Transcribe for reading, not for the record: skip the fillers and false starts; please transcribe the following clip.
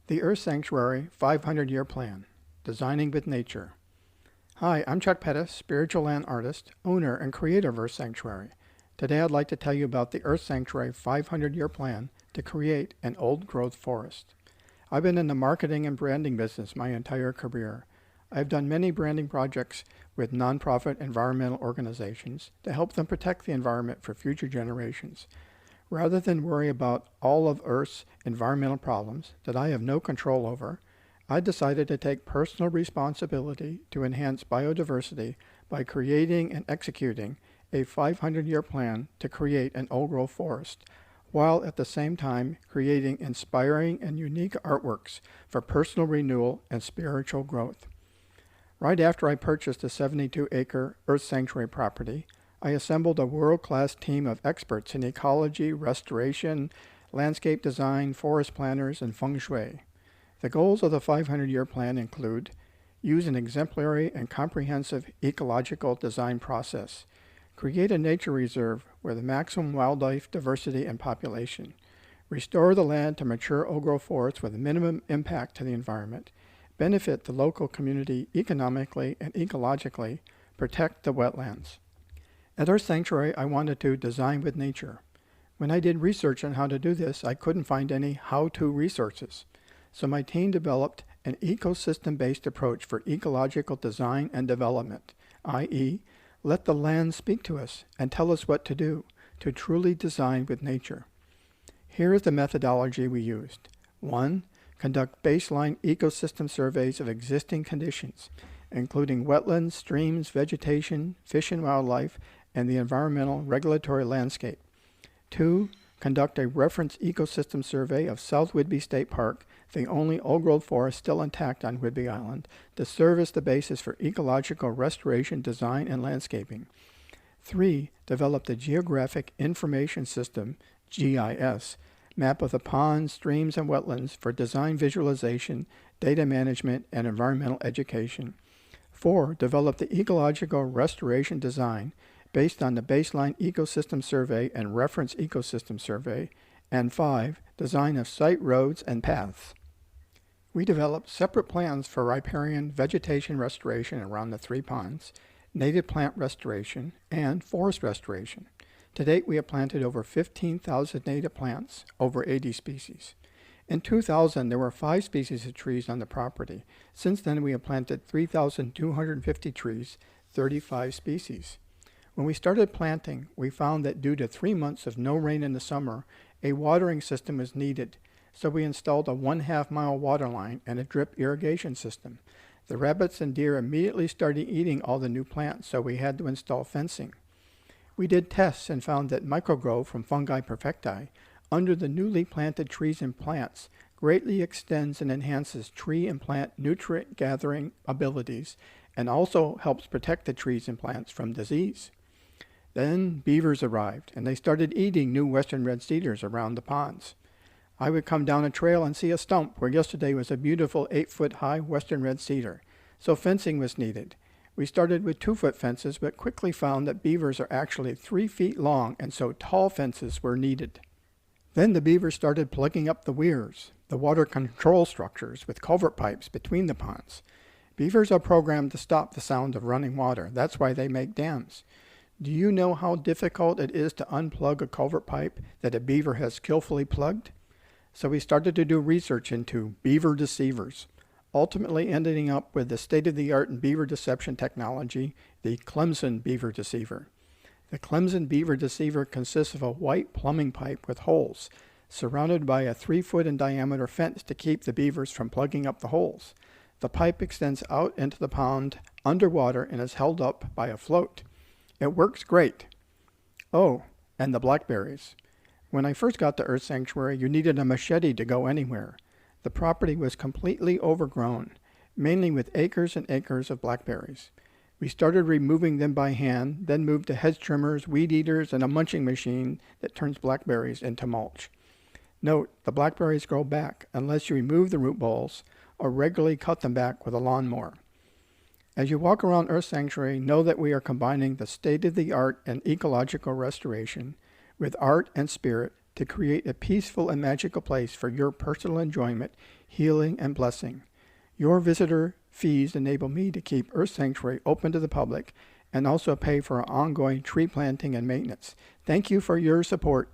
The Earth Sanctuary 500-Year Plan, Designing with Nature. Hi, I'm Chuck Pettis, spiritual land artist, owner, and creator of Earth Sanctuary. Today I'd like to tell you about the Earth Sanctuary 500-Year Plan to create an old-growth forest. I've been in the marketing and branding business my entire career. I've done many branding projects with nonprofit environmental organizations to help them protect the environment for future generations. Rather than worry about all of Earth's environmental problems that I have no control over, I decided to take personal responsibility to enhance biodiversity by creating and executing a 500-year plan to create an old-growth forest, while at the same time creating inspiring and unique artworks for personal renewal and spiritual growth. Right after I purchased the 72-acre Earth Sanctuary property, I assembled a world-class team of experts in ecology, restoration, landscape design, forest planners, and feng shui. The goals of the 500-year plan include: use an exemplary and comprehensive ecological design process, create a nature reserve with maximum wildlife diversity and population, restore the land to mature old-growth forests with minimum impact to the environment, benefit the local community economically and ecologically, protect the wetlands. At Earth Sanctuary, I wanted to design with nature. When I did research on how to do this, I couldn't find any how-to resources. So my team developed an ecosystem-based approach for ecological design and development, i.e., let the land speak to us and tell us what to do to truly design with nature. Here is the methodology we used. 1. Conduct baseline ecosystem surveys of existing conditions, including wetlands, streams, vegetation, fish and wildlife, and the environmental regulatory landscape. 2. Conduct a reference ecosystem survey of South Whidbey State Park, the only old-growth forest still intact on Whidbey Island, to serve as the basis for ecological restoration, design, and landscaping. 3. Develop the Geographic Information System, GIS, map of the ponds, streams, and wetlands for design visualization, data management, and environmental education. 4. Develop the ecological restoration design based on the baseline ecosystem survey and reference ecosystem survey. And 5. Design of site roads and paths. We developed separate plans for riparian vegetation restoration around the 3 ponds, native plant restoration, and forest restoration. To date, we have planted over 15,000 native plants, over 80 species. In 2000, there were 5 species of trees on the property. Since then, we have planted 3,250 trees, 35 species. When we started planting, we found that due to 3 months of no rain in the summer, a watering system was needed, so we installed a 1/2-mile water line and a drip irrigation system. The rabbits and deer immediately started eating all the new plants, so we had to install fencing. We did tests and found that microgrow from Fungi perfecti under the newly planted trees and plants greatly extends and enhances tree and plant nutrient gathering abilities and also helps protect the trees and plants from disease. Then beavers arrived, and they started eating new western red cedars around the ponds. I would come down a trail and see a stump where yesterday was a beautiful 8-foot-high western red cedar, so fencing was needed. We started with 2-foot fences, but quickly found that beavers are actually 3 feet long, and so tall fences were needed. Then the beavers started plugging up the weirs, the water control structures, with culvert pipes between the ponds. Beavers are programmed to stop the sound of running water. That's why they make dams. Do you know how difficult it is to unplug a culvert pipe that a beaver has skillfully plugged? So we started to do research into beaver deceivers, ultimately ending up with the state-of-the-art in beaver deception technology, the Clemson beaver deceiver. The Clemson beaver deceiver consists of a white plumbing pipe with holes, surrounded by a 3-foot in diameter fence to keep the beavers from plugging up the holes. The pipe extends out into the pond underwater and is held up by a float. It works great. Oh, and the blackberries. When I first got to Earth Sanctuary, you needed a machete to go anywhere. The property was completely overgrown, mainly with acres and acres of blackberries. We started removing them by hand, then moved to hedge trimmers, weed eaters, and a munching machine that turns blackberries into mulch. Note, the blackberries grow back unless you remove the root balls or regularly cut them back with a lawnmower. As you walk around Earth Sanctuary, know that we are combining the state-of-the-art and ecological restoration with art and spirit to create a peaceful and magical place for your personal enjoyment, healing, and blessing. Your visitor fees enable me to keep Earth Sanctuary open to the public and also pay for ongoing tree planting and maintenance. Thank you for your support.